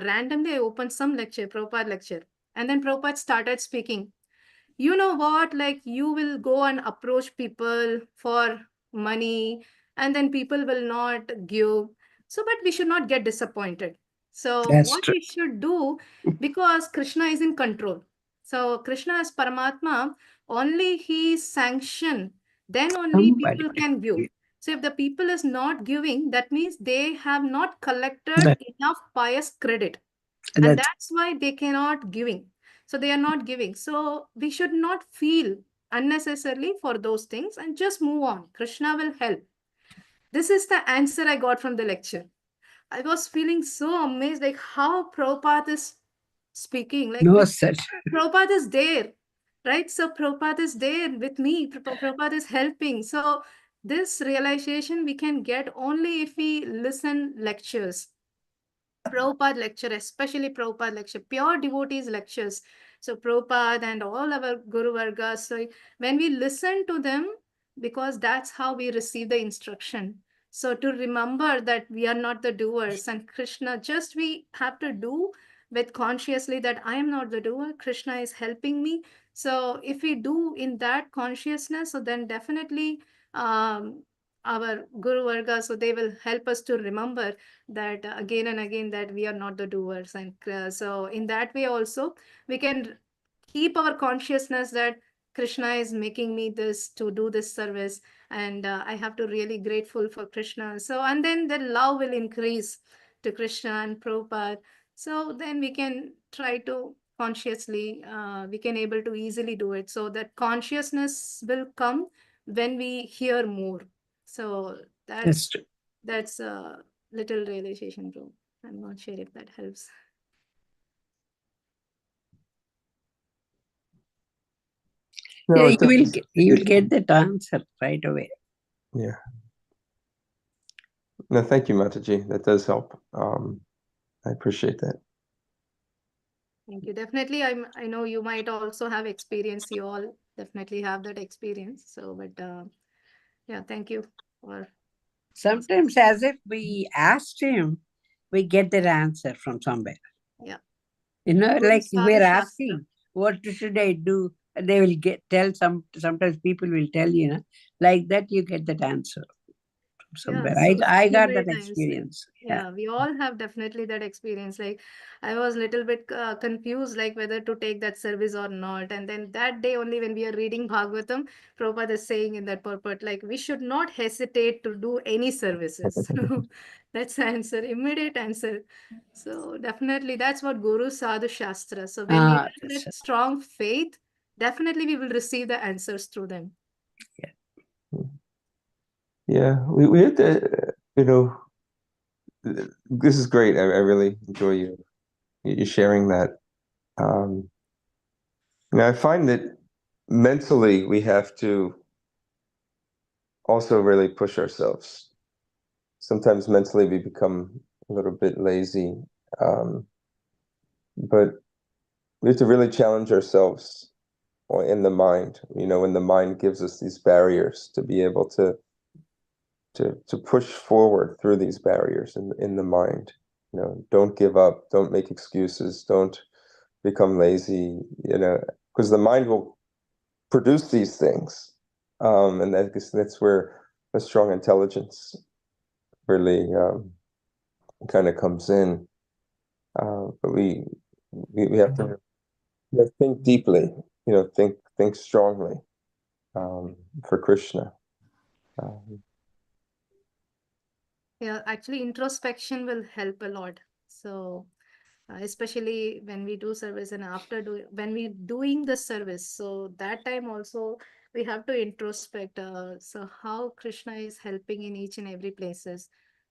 randomly opened some lecture, Prabhupada lecture. And then Prabhupada started speaking. You know what, like you will go and approach people for money, and then people will not give. So but we should not get disappointed. So That's what true. we should do, because Krishna is in control, so Krishna is Paramatma, only he sanction, then only Somebody people will can give. give. So if the people is not giving, that means they have not collected That, enough pious credit, and that's that's why they cannot giving. So they are not giving, so we should not feel unnecessarily for those things and just move on. Krishna will help. This is the answer I got from the lecture. I was feeling so amazed, like how Prabhupada is speaking, like no because such. Prabhupada is there, right? So Prabhupada is there with me, Prabhupada is helping. So this realization we can get only if we listen lectures, Prabhupada lecture, especially Prabhupada lecture, pure devotees lectures. So Prabhupada and all our Guru Vargas. So when we listen to them, because that's how we receive the instruction. So to remember that we are not the doers, and Krishna, just we have to do with consciously that I am not the doer, Krishna is helping me. So if we do in that consciousness, so then definitely um, our Guru Varga, so they will help us to remember that again and again that we are not the doers. And so in that way also, we can keep our consciousness that Krishna is making me this to do this service, and I have to really grateful for Krishna. So, and then the love will increase to Krishna and Prabhupada. So then we can try to consciously, we can able to easily do it. So that consciousness will come when we hear more. So That's true. that's a little realization, bro. I'm not sure if that helps. No, Yeah, it does. you will get that answer right away. Yeah. No, thank you, Mataji. That does help. I appreciate that. Thank you. Definitely, I know you might also have experience. You all definitely have that experience. So, but yeah, thank you for Sometimes, as if we asked him, we get that answer from somewhere. yeah. You know, Guru like Sadhu we're Shastra. asking, what should I do? They will tell sometimes people will tell you, like that you get that answer from somewhere. Yeah, so I got many that times. experience. Yeah. Yeah, we all have definitely that experience. Like, I was little bit confused, like whether to take that service or not. And then that day only, when we are reading Bhagavatam, Prabhupada is saying in that purport, like we should not hesitate to do any services. That's the answer, immediate answer. So definitely, that's what Guru Sadhu Shastra. So when we have That's that strong faith, definitely we will receive the answers through them. Yeah, we had to, this is great. I really enjoy you sharing that. I find that mentally we have to also really push ourselves. Sometimes mentally we become a little bit lazy, but we have to really challenge ourselves in the mind. When the mind gives us these barriers, to be able to push forward through these barriers in the mind. Don't give up, don't make excuses, don't become lazy, because the mind will produce these things. And that's where a strong intelligence really kind of comes in. But we have to think deeply, think strongly for Krishna. Yeah, actually, introspection will help a lot. So, especially when we do service and after when we doing the service, so that time also we have to introspect. So how Krishna is helping in each and every places,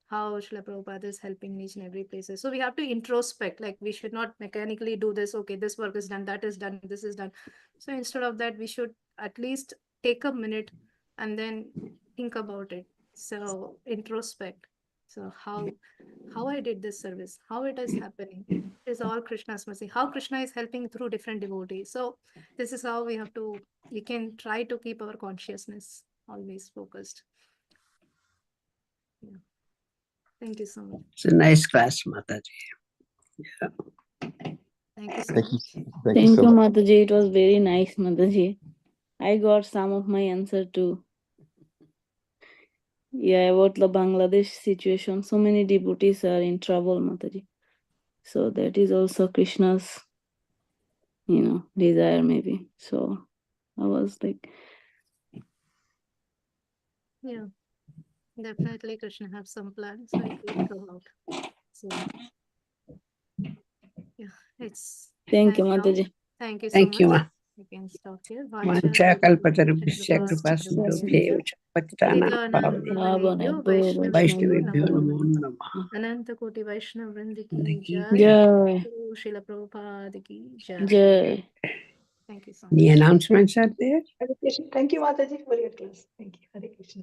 how Srila Prabhupada is helping in each and every places. So we have to introspect. Like we should not mechanically do this. Okay, this work is done, that is done, this is done. So instead of that, we should at least take a minute and then think about it. So introspect. So how I did this service, how it is happening. It is all Krishna's mercy. How Krishna is helping through different devotees. So this is how we can try to keep our consciousness always focused. Yeah. Thank you so much. It's a nice class, Mataji. Thank you so Thank you. much. Thank Thank so you, much. Mataji. It was very nice, Mataji. I got some of my answer too. Yeah, about the Bangladesh situation. So many devotees are in trouble, Mataji. So that is also Krishna's, desire maybe. So I was like, Yeah, definitely Krishna have some plans, so it will come out soon. Yeah, it's thank you, time now. Mataji. Thank you so Thank you, much. Ma. We can stop here. Vancha kalpatarubhisya kripasindhubhyo patitana pavane Vaishnavibhyo namo namaha. अनंत कोटि वैष्णव वृंद की Ki जय Jai. Srila Prabhupada की जय Jai. Thank you so Any much announcements are there? Hare Krishna. Thank you, Mataji, for your class. Thank you. Hare Krishna.